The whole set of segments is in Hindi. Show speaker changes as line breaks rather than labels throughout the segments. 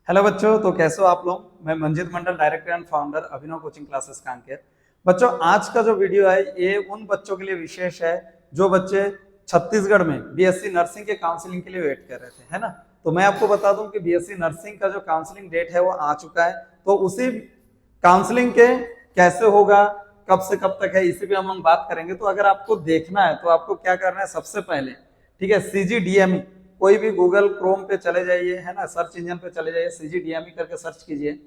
हेलो बच्चों, तो कैसे हो आप लोग। मैं Manjit Mandal, director and founder Abhinav coaching classes Kanker. बच्चों, आज का जो वीडियो है ये उन बच्चों के लिए विशेष है जो बच्चे छत्तीसगढ़ में बीएससी नर्सिंग के काउंसलिंग के लिए वेट कर रहे थे, है ना। तो मैं आपको बता दूं कि बीएससी नर्सिंग का जो काउंसलिंग डेट है वो आ चुका है। तो उसी काउंसलिंग के कैसे होगा, कब से कब तक है, इसी पे हम बात करेंगे। तो अगर आपको देखना है तो आपको क्या करना है, सबसे पहले ठीक है CGDME, कोई भी गूगल क्रोम पे चले जाइए, है ना, सर्च इंजन पे चले जाइए, CGDME करके सर्च कीजिए।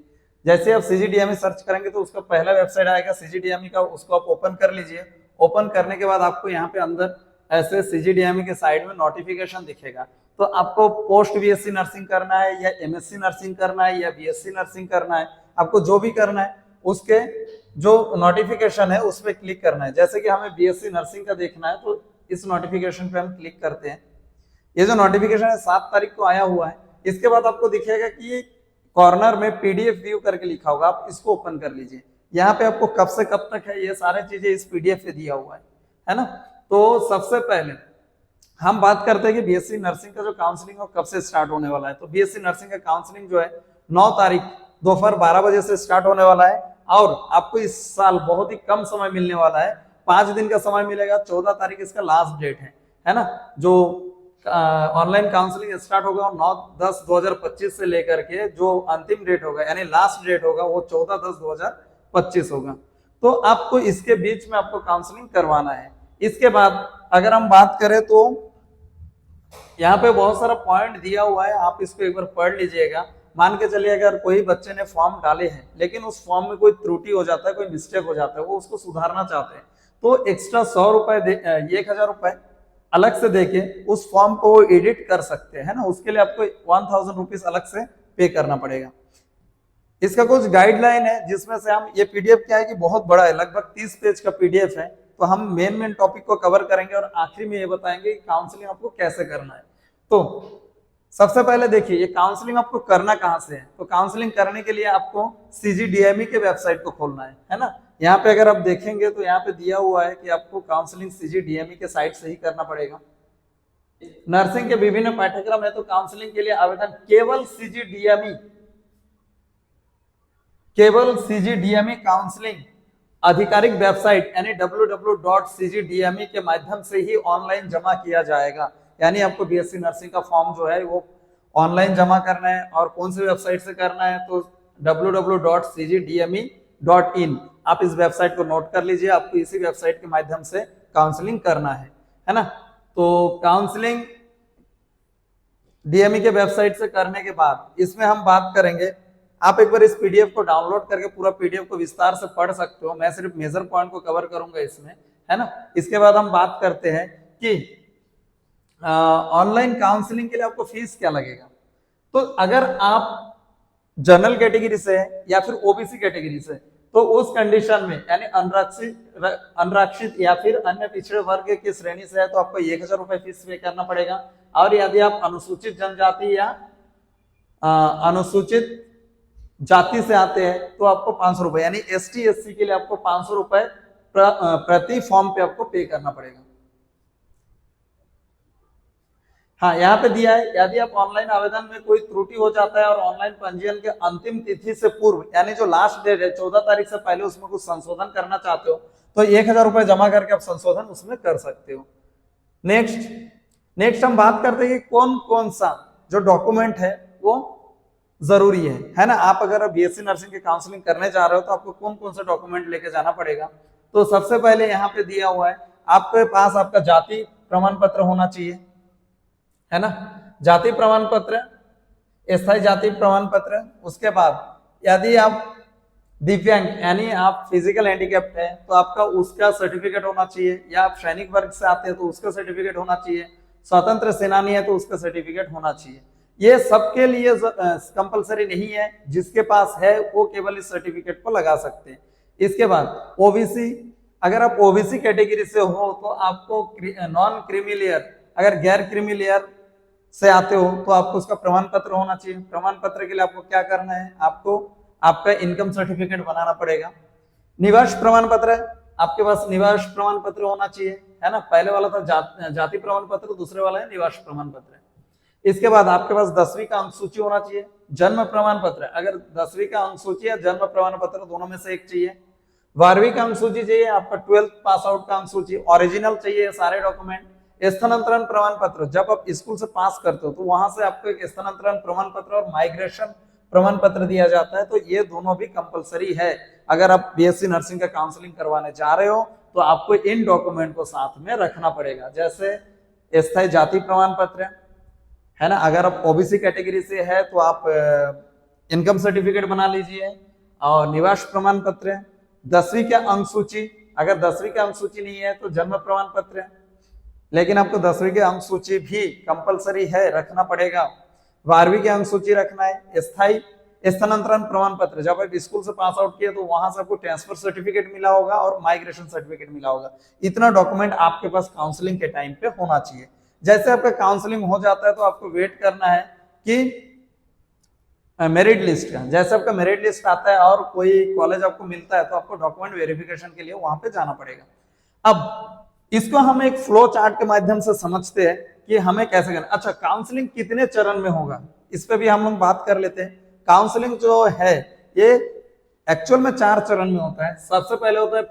जैसे आप CGDME सर्च करेंगे तो उसका पहला वेबसाइट आएगा CGDME का, उसको आप ओपन कर लीजिए। ओपन करने के बाद आपको यहाँ पे अंदर ऐसे CGDME के साइड में नोटिफिकेशन दिखेगा। तो आपको पोस्ट बीएससी नर्सिंग करना है या एमएससी नर्सिंग करना है या बीएससी नर्सिंग करना है, आपको जो भी करना है उसके जो नोटिफिकेशन है उस पर क्लिक करना है। जैसे कि हमें बीएससी नर्सिंग का देखना है तो इस नोटिफिकेशन पे हम क्लिक करते हैं। ये जो नोटिफिकेशन है 7 तारीख को आया हुआ है। इसके बाद आपको दिखेगा कि कॉर्नर में पीडीएफ व्यू करके लिखा होगा, आप इसको ओपन कर लीजिए। यहाँ पे आपको कब से कब तक है ये सारे चीजें इस पीडीएफ पे दिया हुआ है ना। तो सबसे पहले हम बात करते हैं कि बीएससी नर्सिंग का जो काउंसलिंग है कब से स्टार्ट होने वाला है। तो बीएससी नर्सिंग का काउंसलिंग जो है 9 तारीख दोपहर 12 बजे से स्टार्ट होने वाला है। और आपको इस साल बहुत ही कम समय मिलने वाला है, 5 दिन का समय मिलेगा। 14 तारीख इसका लास्ट डेट है ना। जो ऑनलाइन काउंसलिंग स्टार्ट होगा 9/10/2025 से लेकर के जो अंतिम डेट होगा यानी लास्ट डेट होगा वो 14/10/2025 होगा। तो आपको इसके बीच में आपको काउंसलिंग करवाना है। इसके बाद अगर हम बात करें तो यहाँ पे बहुत सारा पॉइंट दिया हुआ है, आप इसको एक बार पढ़ लीजिएगा। मान के चलिए अगर कोई बच्चे ने फॉर्म डाले हैं लेकिन उस फॉर्म में कोई त्रुटि हो जाता है, कोई मिस्टेक हो जाता है, वो उसको सुधारना चाहते हैं, तो एक्स्ट्रा 100 रुपए 1000 रुपए अलग से देके उस फॉर्म को एडिट कर सकते हैं, है ना। उसके लिए आपको 1000 रुपीज अलग से पे करना पड़ेगा। इसका कुछ गाइडलाइन है जिसमें से हम ये पीडीएफ क्या है कि बहुत बड़ा है, लगभग 30 पेज का पीडीएफ है। तो हम मेन टॉपिक को कवर करेंगे और आखिरी में ये बताएंगे कि काउंसलिंग आपको कैसे करना है। तो सबसे पहले देखिए ये काउंसलिंग आपको करना कहां से है। तो काउंसलिंग करने के लिए आपको CGDME के वेबसाइट को खोलना है ना। यहाँ पे अगर आप देखेंगे तो यहाँ पे दिया हुआ है कि आपको काउंसलिंग CGDME के साइट से ही करना पड़ेगा। नर्सिंग के विभिन्न पाठ्यक्रम है तो काउंसलिंग के लिए आवेदन केवल CGDME काउंसलिंग आधिकारिक वेबसाइट यानी www.cgdme के माध्यम से ही ऑनलाइन जमा किया जाएगा। यानी आपको बीएससी नर्सिंग का फॉर्म जो है वो ऑनलाइन जमा करना है। और कौन सी वेबसाइट से करना है तो www.cgdme.in, आप इस वेबसाइट को नोट कर लीजिए। आपको इसी वेबसाइट के माध्यम से काउंसलिंग करना है ना। तो काउंसलिंग डीएमई के वेबसाइट से करने के बाद इसमें हम बात करेंगे, आप एक बार इस पीडीएफ को डाउनलोड करके पूरा पीडीएफ को विस्तार से पढ़ सकते हो। मैं सिर्फ मेजर पॉइंट को कवर करूंगा इसमें, है ना। इसके बाद हम बात करते हैं कि ऑनलाइन काउंसलिंग के लिए आपको फीस क्या लगेगा। तो अगर आप जनरल कैटेगरी से या फिर ओबीसी कैटेगरी से तो उस कंडीशन में यानी अनरक्षित या फिर अन्य पिछड़े वर्ग की श्रेणी से है तो आपको 1000 रुपए फीस पे करना पड़ेगा। और यदि आप अनुसूचित जनजाति या अनुसूचित जाति से आते हैं तो आपको 500 रुपए, यानी ST SC के लिए आपको 500 रुपए प्रति फॉर्म पे आपको पे करना पड़ेगा। हाँ, यहाँ पे दिया है यदि आप ऑनलाइन आवेदन में कोई त्रुटि हो जाता है और ऑनलाइन पंजीयन के अंतिम तिथि से पूर्व यानी जो लास्ट डेट है 14 तारीख से पहले उसमें कुछ संशोधन करना चाहते हो तो 1000 रुपए जमा करके आप संशोधन उसमें कर सकते हो। नेक्स्ट हम बात करते हैं कि कौन कौन सा जो डॉक्यूमेंट है वो जरूरी है ना। आप अगर बीएससी नर्सिंग की काउंसलिंग करने जा रहे हो तो आपको कौन कौन सा डॉक्यूमेंट लेके जाना पड़ेगा। तो सबसे पहले यहाँ पे दिया हुआ है आपके पास आपका जाति प्रमाण पत्र होना चाहिए, है ना। जाति प्रमाण पत्र, स्थायी जाति प्रमाण पत्र। उसके बाद यदि आप दिव्यांग यानी आप फिजिकल हैंडीकैप्ड है तो आपका उसका सर्टिफिकेट होना चाहिए, या आप सैनिक वर्ग से आते हैं तो उसका सर्टिफिकेट होना चाहिए, स्वतंत्र सेनानी है तो उसका सर्टिफिकेट होना चाहिए। ये सबके लिए कंपलसरी नहीं है, जिसके पास है वो केवल इस सर्टिफिकेट को लगा सकते हैं। इसके बाद ओबीसी, अगर आप ओबीसी कैटेगरी से हो तो आपको नॉन क्रीमी लेयर, अगर गैर क्रीमी लेयर से आते हो तो आपको उसका प्रमाण पत्र होना चाहिए। प्रमाण पत्र के लिए आपको क्या करना है, आपको आपका इनकम सर्टिफिकेट बनाना पड़ेगा। निवास प्रमाण पत्र, आपके पास निवास प्रमाण पत्र होना चाहिए, है ना। पहले वाला था जाति प्रमाण पत्र, दूसरे वाला है निवास प्रमाण पत्र। इसके बाद आपके पास 10वीं का अंक सूची होना चाहिए, जन्म प्रमाण पत्र, अगर 10वीं का अंक सूची या जन्म प्रमाण पत्र दोनों में से एक चाहिए, 12वीं का अंक सूची चाहिए, आपका 12th पास आउट का अंक सूची, ओरिजिनल चाहिए सारे डॉक्यूमेंट, स्थानांतरण प्रमाण पत्र, जब आप स्कूल से पास करते हो तो वहां से आपको एक स्थानांतरण प्रमाण पत्र और माइग्रेशन प्रमाण पत्र दिया जाता है, तो ये दोनों भी कंपलसरी है। अगर आप बीएससी नर्सिंग का काउंसलिंग करवाने जा रहे हो तो आपको इन डॉक्यूमेंट को साथ में रखना पड़ेगा, जैसे स्थायी जाति प्रमाण पत्र है ना, अगर आप ओबीसी कैटेगरी से है तो आप इनकम सर्टिफिकेट बना लीजिए, और निवास प्रमाण पत्र, 10वीं का अंक सूची, अगर 10वीं का अंक सूची नहीं है तो जन्म प्रमाण पत्र, लेकिन आपको 10वीं के अंक सूची भी कंपलसरी है, रखना पड़ेगा, 12वीं के अंक सूची रखना है, स्थायी स्थानांतरण प्रमाण पत्र, जब आप स्कूल से पास आउट किए तो वहां से आपको ट्रांसफर सर्टिफिकेट मिला होगा और माइग्रेशन सर्टिफिकेट मिला होगा, इतना डॉक्यूमेंट आपके पास काउंसलिंग के टाइम पे होना चाहिए। जैसे आपका काउंसलिंग हो जाता है तो आपको वेट करना है कि मेरिट लिस्ट का, जैसे आपका मेरिट लिस्ट आता है और कोई कॉलेज आपको मिलता है तो आपको डॉक्यूमेंट वेरिफिकेशन के लिए वहां पे जाना पड़ेगा। अब इसको हम एक फ्लो चार्ट के माध्यम से समझते हैं कि हमें कैसे करना। अच्छा, काउंसलिंग कितने चरण में होगा इस पे भी हम लोग बात कर लेते हैं। काउंसलिंग जो है ये एक्चुअल में 4 चरण में होता है। सबसे पहले होता है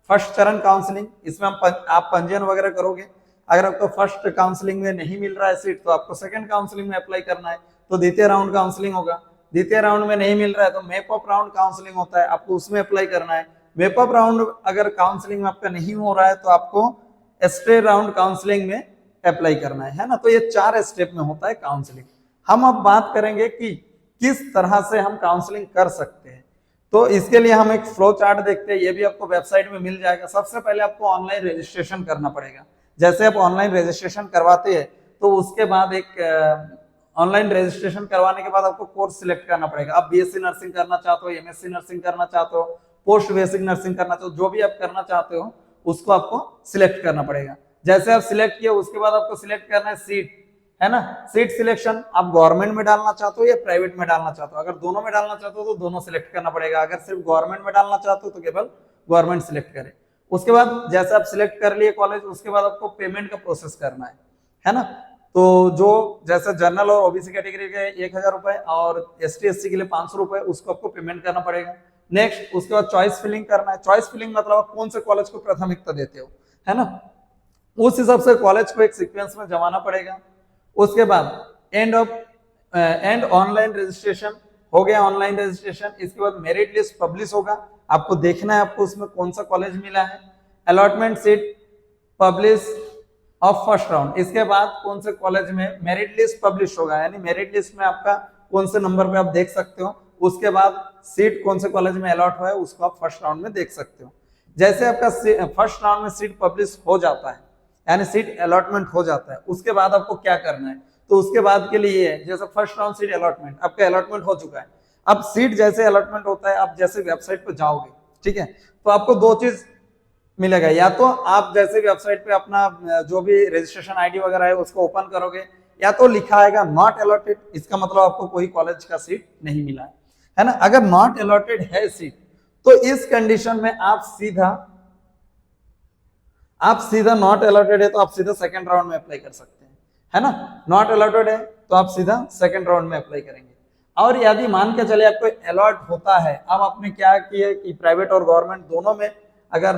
फर्स्ट चरण काउंसलिंग, इसमें आप पंजीयन वगैरह करोगे, अगर आपको फर्स्ट काउंसलिंग में नहीं मिल रहा है सीट तो आपको सेकंड काउंसलिंग में अप्लाई करना है, तो द्वितीय राउंड काउंसलिंग होगा, द्वितीय राउंड में नहीं मिल रहा है तो मेप अप राउंड काउंसलिंग होता है, आपको उसमें अप्लाई करना है। मेप अप राउंड अगर काउंसलिंग में आपका नहीं हो रहा है तो आपको स्ट्रेट राउंड काउंसलिंग में अप्लाई करना है ना। तो ये 4 स्टेप में होता है काउंसलिंग। हम अब बात करेंगे कि किस तरह से हम काउंसलिंग कर सकते हैं, तो इसके लिए हम एक फ्लो चार्ट देखते हैं, ये भी आपको वेबसाइट में मिल जाएगा। सबसे पहले आपको ऑनलाइन रजिस्ट्रेशन करना पड़ेगा। जैसे आप ऑनलाइन रजिस्ट्रेशन करवाते हैं तो उसके बाद एक ऑनलाइन रजिस्ट्रेशन करवाने के बाद आपको कोर्स सिलेक्ट करना पड़ेगा। आप बीएससी नर्सिंग करना चाहते हो, एमएससी नर्सिंग करना चाहते हो, पोस्ट बेसिक नर्सिंग करना चाहते हो, जो भी आप करना चाहते हो उसको आपको सिलेक्ट करना पड़ेगा। जैसे आप सिलेक्ट किए उसके बाद आपको सिलेक्ट करना है सीट, है ना। सीट सिलेक्शन आप गवर्नमेंट में डालना चाहते हो या प्राइवेट में डालना चाहते हो, अगर दोनों में डालना चाहते हो तो दोनों सिलेक्ट करना पड़ेगा, अगर सिर्फ गवर्नमेंट में डालना चाहते हो तो केवल गवर्नमेंट सिलेक्ट करें। उसके बाद जैसे आप सिलेक्ट कर लिए कॉलेज, उसके बाद आपको पेमेंट का प्रोसेस करना है ना। तो जो जैसे जनरल और ओबीसी कैटेगरी के 1000 रुपए और एसटी एससी के लिए 500 रुपए, उसको आपको पेमेंट करना पड़ेगा। नेक्स्ट उसके बाद चॉइस फिलिंग करना है। चॉइस फिलिंग मतलब आप कौन से कॉलेज को प्राथमिकता देते हो, है ना, उस हिसाब से कॉलेज को एक सीक्वेंस में जमाना पड़ेगा। उसके बाद एंड ऑनलाइन रजिस्ट्रेशन हो गया, ऑनलाइन रजिस्ट्रेशन। इसके बाद मेरिट लिस्ट पब्लिश होगा, आपको देखना है आपको उसमें कौन सा कॉलेज मिला है। Allotment seat publish of first round, इसके बाद कौन से कॉलेज में मेरिट लिस्ट पब्लिश होगा, यानी मेरिट लिस्ट में आपका कौन से नंबर पे आप देख सकते हो। उसके बाद सीट कौन से कॉलेज में अलॉट हुआ है उसको आप फर्स्ट राउंड में देख सकते हो। जैसे आपका फर्स्ट राउंड में सीट पब्लिश हो जाता है, यानी सीट अलॉटमेंट हो जाता है, उसके बाद आपको क्या करना है, तो उसके बाद के लिए जैसे फर्स्ट राउंड सीट अलॉटमेंट, आपका अलॉटमेंट हो चुका है। अब सीट जैसे अलॉटमेंट होता है, आप जैसे वेबसाइट पे जाओगे, ठीक है, तो आपको 2 चीज मिलेगा। या तो आप जैसे वेबसाइट पे अपना जो भी रजिस्ट्रेशन आईडी वगैरह है उसको ओपन करोगे, या तो लिखा आएगा नॉट अलॉटेड, इसका मतलब आपको कोई कॉलेज का सीट नहीं मिला है ना। अगर नॉट अलॉटेड है सीट तो इस कंडीशन में आप सीधा नॉट अलॉटेड है तो आप सीधा सेकंड राउंड में अप्लाई कर सकते हैं, है ना। नॉट अलॉटेड है तो आप सीधा सेकंड राउंड में अप्लाई करेंगे। और यदि मान के चले आपको अलॉट होता है, अब आपने क्या किया कि प्राइवेट और गवर्नमेंट दोनों में अगर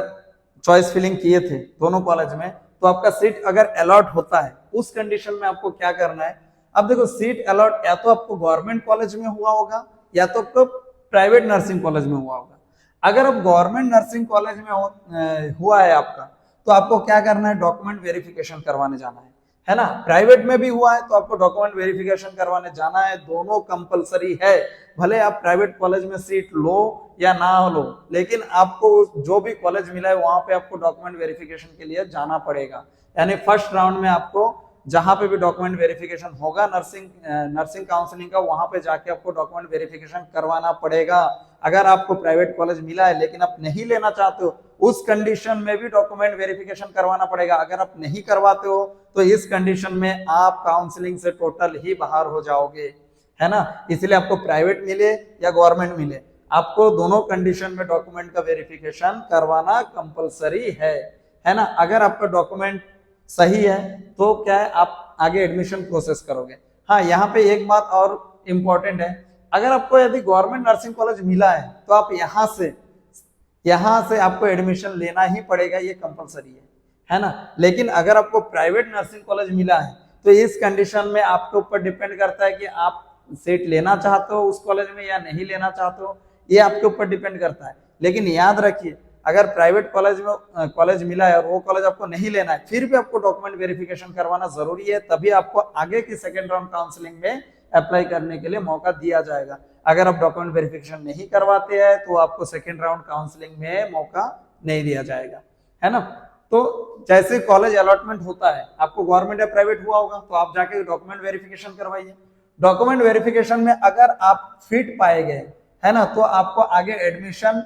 चॉइस फिलिंग किए थे दोनों कॉलेज में, तो आपका सीट अगर अलॉट होता है उस कंडीशन में आपको क्या करना है। अब देखो सीट अलॉट या तो आपको गवर्नमेंट कॉलेज में हुआ होगा या तो आपको प्राइवेट नर्सिंग कॉलेज में हुआ होगा। अगर आप गवर्नमेंट नर्सिंग कॉलेज में हुआ है आपका, तो आपको क्या करना है, डॉक्यूमेंट वेरिफिकेशन करवाने जाना है ना। प्राइवेट में भी हुआ है तो आपको डॉक्यूमेंट वेरिफिकेशन करवाने जाना है, दोनों कंपलसरी है। भले आप प्राइवेट कॉलेज में सीट लो या ना लो, लेकिन आपको जो भी कॉलेज मिला है वहां पे आपको डॉक्यूमेंट वेरिफिकेशन के लिए जाना पड़ेगा। यानी फर्स्ट राउंड में आपको जहां पे भी डॉक्यूमेंट वेरिफिकेशन होगा नर्सिंग काउंसलिंग का, वहां पे जाके आपको डॉक्यूमेंट वेरिफिकेशन करवाना पड़ेगा। अगर आपको प्राइवेट कॉलेज मिला है लेकिन आप नहीं लेना चाहते हो, उस कंडीशन में भी डॉक्यूमेंट वेरिफिकेशन करवाना पड़ेगा। अगर आप नहीं करवाते हो तो इस कंडीशन में आप काउंसलिंग से टोटल ही बाहर हो जाओगे, है ना। इसलिए आपको प्राइवेट मिले या गवर्नमेंट मिले, आपको दोनों कंडीशन में डॉक्यूमेंट का वेरिफिकेशन करवाना कंपलसरी है ना। अगर आपका डॉक्यूमेंट सही है तो क्या है, आप आगे एडमिशन प्रोसेस करोगे। हाँ, यहाँ पे एक बात और इम्पोर्टेंट है, अगर आपको यदि गवर्नमेंट नर्सिंग कॉलेज मिला है तो आप यहाँ से आपको एडमिशन लेना ही पड़ेगा, ये कंपलसरी है ना। लेकिन अगर आपको प्राइवेट नर्सिंग कॉलेज मिला है तो इस कंडीशन में आपके ऊपर डिपेंड करता है कि आप सीट लेना चाहते हो उस कॉलेज में या नहीं लेना चाहते हो, ये आपके ऊपर डिपेंड करता है। लेकिन याद रखिए, अगर प्राइवेट कॉलेज मिला है और वो कॉलेज आपको नहीं लेना है, फिर भी आपको डॉक्यूमेंट वेरिफिकेशन करवाना जरूरी है, तभी आपको आगे की सेकेंड राउंड काउंसलिंग में अप्लाई करने के लिए मौका दिया जाएगा। अगर आप डॉक्यूमेंट वेरिफिकेशन नहीं करवाते हैं तो आपको सेकेंड राउंड काउंसलिंग में मौका नहीं दिया जाएगा, है ना। तो जैसे कॉलेज अलॉटमेंट होता है, आपको गवर्नमेंट या प्राइवेट हुआ होगा तो आप जाके डॉक्यूमेंट वेरिफिकेशन करवाइए। डॉक्यूमेंट वेरिफिकेशन में अगर आप फिट पाए गए, है ना, तो आपको आगे एडमिशन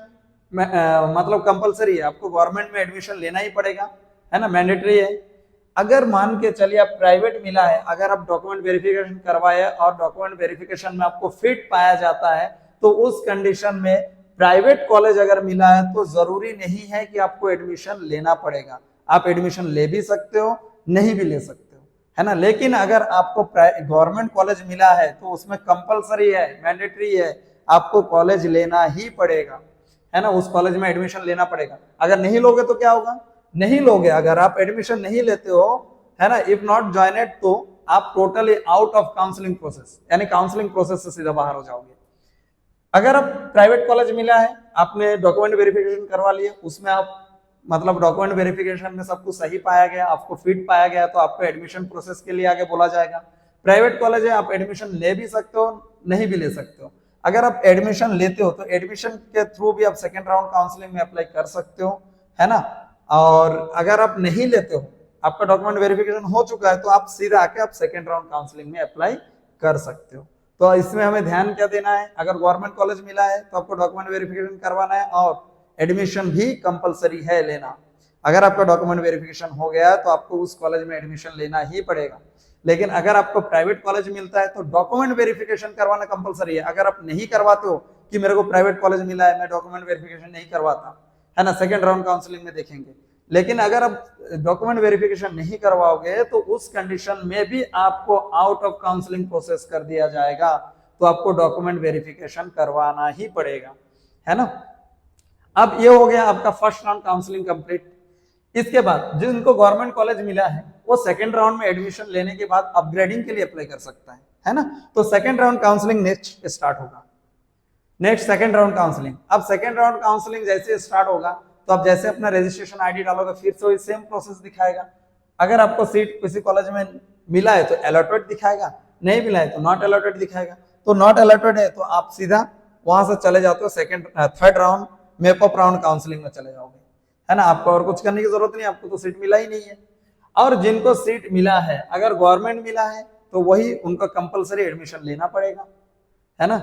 मतलब कंपलसरी है, आपको गवर्नमेंट में एडमिशन लेना ही पड़ेगा, है ना, मैंडेटरी है। अगर मान के चलिए आप प्राइवेट मिला है, अगर आप डॉक्यूमेंट वेरिफिकेशन करवाए और डॉक्यूमेंट वेरिफिकेशन में आपको फिट पाया जाता है, तो उस कंडीशन में प्राइवेट कॉलेज अगर मिला है तो जरूरी नहीं है कि आपको एडमिशन लेना पड़ेगा, आप एडमिशन ले भी सकते हो, नहीं भी ले सकते हो, है ना। लेकिन अगर आपको गवर्नमेंट कॉलेज मिला है तो उसमें कंपलसरी है, मैंडेटरी है, आपको कॉलेज लेना ही पड़ेगा, है ना, उस कॉलेज में एडमिशन लेना पड़ेगा। अगर नहीं लोगे तो क्या होगा, नहीं लोगे, अगर आप एडमिशन नहीं लेते हो, है ना, इफ नॉट ज्वाइनेड, तो आप totally out of counselling process, यानी काउंसलिंग प्रोसेस से सीधा बाहर हो जाओगे। अगर आप प्राइवेट कॉलेज मिला है, आपने डॉक्यूमेंट वेरिफिकेशन करवा लिया, उसमें आप मतलब डॉक्यूमेंट वेरिफिकेशन में सब कुछ सही पाया गया, आपको फिट पाया गया, तो आपको एडमिशन प्रोसेस के लिए आगे बोला जाएगा। प्राइवेट कॉलेज है, आप एडमिशन ले भी सकते हो, नहीं भी ले सकते हो। अगर आप एडमिशन लेते हो तो एडमिशन के थ्रू भी आप सेकेंड राउंड काउंसलिंग में अप्लाई कर सकते हो, है ना। और अगर आप नहीं लेते हो, आपका डॉक्यूमेंट वेरिफिकेशन हो चुका है, तो आप सीधा आके आप सेकेंड राउंड काउंसलिंग में अप्लाई कर सकते हो। तो इसमें हमें ध्यान क्या देना है, अगर गवर्नमेंट कॉलेज मिला है तो आपको डॉक्यूमेंट वेरिफिकेशन करवाना है और एडमिशन भी कंपलसरी है लेना। अगर आपका डॉक्यूमेंट वेरिफिकेशन हो गया है तो आपको उस कॉलेज में एडमिशन लेना ही पड़ेगा। लेकिन अगर आपको प्राइवेट कॉलेज मिलता है तो डॉक्यूमेंट वेरिफिकेशन करवाना कंपलसरी है। अगर आप नहीं करवाते हो कि मेरे को प्राइवेट कॉलेज मिला है, मैं डॉक्यूमेंट वेरिफिकेशन नहीं करवाता, है ना, सेकेंड राउंड काउंसलिंग में देखेंगे। लेकिन अगर आप डॉक्यूमेंट वेरिफिकेशन नहीं करवाओगे तो उस कंडीशन में भी आपको आउट ऑफ काउंसलिंग प्रोसेस कर दिया जाएगा, तो आपको डॉक्यूमेंट वेरिफिकेशन करवाना ही पड़ेगा, है ना। अब ये हो गया आपका फर्स्ट राउंड काउंसलिंग कंप्लीट। इसके बाद जिनको गवर्नमेंट कॉलेज मिला है वो सेकेंड राउंड में एडमिशन लेने के बाद अपग्रेडिंग के लिए अप्लाई कर सकता है ना। तो second round counselling next start होगा, नेक्स्ट सेकेंड राउंड काउंसलिंग। अब सेकेंड राउंड काउंसलिंग जैसे स्टार्ट होगा तो आप जैसे अपना रजिस्ट्रेशन आईडी डालोगे, फिर से वही सेम प्रोसेस दिखाएगा। अगर आपको सीट किसी कॉलेज में मिला है तो अलॉटेड दिखाएगा, नहीं मिला है तो नॉट अलॉटेड दिखाएगा। तो नॉट अलॉटेड है तो आप सीधा वहां से चले जाते हो थर्ड राउंड मेपअप राउंड काउंसलिंग में चले जाओगे, है ना। आपको और कुछ करने की जरूरत नहीं, आपको तो सीट मिला ही नहीं है। और जिनको सीट मिला है, अगर गवर्नमेंट मिला है तो वही उनका कंपलसरी एडमिशन लेना पड़ेगा, है ना,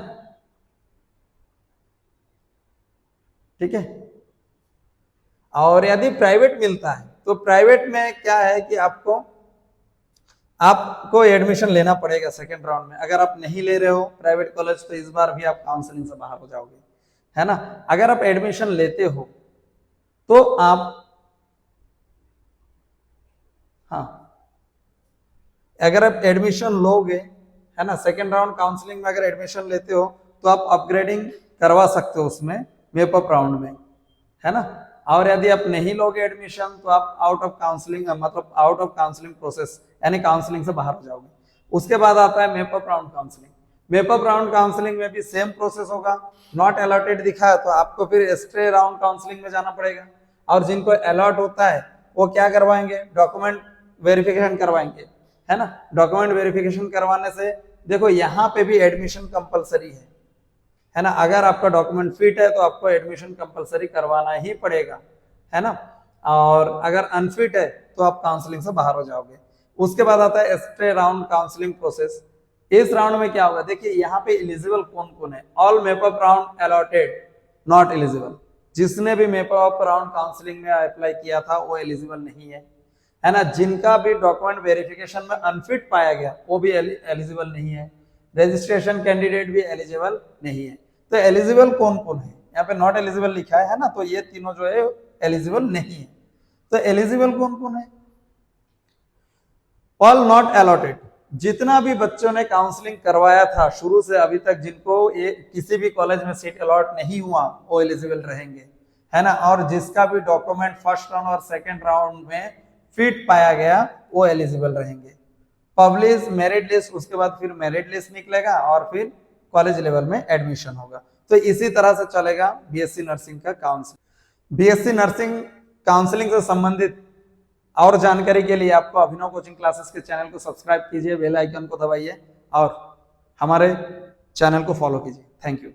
ठीक है। और यदि प्राइवेट मिलता है तो प्राइवेट में क्या है कि आपको एडमिशन लेना पड़ेगा सेकेंड राउंड में। अगर आप नहीं ले रहे हो प्राइवेट कॉलेज तो इस बार भी आप काउंसलिंग से बाहर हो जाओगे, है ना। अगर आप एडमिशन लेते हो तो आप, हाँ, अगर आप एडमिशन लोगे, है ना, सेकेंड राउंड काउंसलिंग में अगर एडमिशन लेते हो तो आप अपग्रेडिंग करवा सकते हो उसमें मेपअप राउंड में, है ना। और यदि आप नहीं लोगे एडमिशन तो आप आउट ऑफ काउंसलिंग, मतलब आउट ऑफ काउंसलिंग प्रोसेस, यानी काउंसलिंग से बाहर हो जाओगे। उसके बाद आता है मेपअप राउंड काउंसलिंग। मेपअप राउंड काउंसलिंग में भी सेम प्रोसेस होगा। नॉट अलॉटेड दिखा है तो आपको फिर स्टे राउंड काउंसलिंग में जाना पड़ेगा। और जिनको अलॉट होता है वो क्या करवाएंगे, डॉक्यूमेंट वेरिफिकेशन करवाएंगे, है ना। डॉक्यूमेंट वेरिफिकेशन करवाने से देखो यहाँ पे भी एडमिशन कंपलसरी है ना। अगर आपका डॉक्यूमेंट फिट है तो आपको एडमिशन कंपलसरी करवाना ही पड़ेगा, है ना। और अगर अनफिट है तो आप काउंसलिंग से बाहर हो जाओगे। उसके बाद आता है स्टे राउंड काउंसलिंग प्रोसेस। इस राउंड में क्या होगा, देखिए यहाँ पे एलिजिबल कौन कौन है। All mop up round allotted not eligible, जिसने भी मेपअप राउंड काउंसलिंग में अप्लाई किया था वो एलिजिबल नहीं है ना। जिनका भी डॉक्यूमेंट वेरिफिकेशन में अनफिट पाया गया वो भी एलिजिबल नहीं है। रजिस्ट्रेशन कैंडिडेट भी एलिजिबल नहीं है। तो एलिजिबल कौन कौन है, यहाँ पे नॉट एलिजिबल लिखा है ना, तो ये तीनों जो है एलिजिबल नहीं है। तो एलिजिबल कौन कौन है, ऑल नॉट अलॉटेड, जितना भी बच्चों ने काउंसलिंग करवाया था शुरू से अभी तक, जिनको ये किसी भी कॉलेज में सीट अलॉट नहीं हुआ वो एलिजिबल रहेंगे, है ना। और जिसका भी डॉक्यूमेंट फर्स्ट राउंड और सेकंड राउंड में फिट पाया गया वो एलिजिबल रहेंगे। पब्लिश मेरिट लिस्ट, उसके बाद फिर मेरिट लिस्ट निकलेगा और फिर कॉलेज लेवल में एडमिशन होगा। तो इसी तरह से चलेगा बीएससी नर्सिंग का काउंसलिंग। बीएससी नर्सिंग काउंसलिंग से संबंधित और जानकारी के लिए आपको अभिनव कोचिंग क्लासेस के चैनल को सब्सक्राइब कीजिए, बेल आइकन को दबाइए और हमारे चैनल को फॉलो कीजिए। Thank you.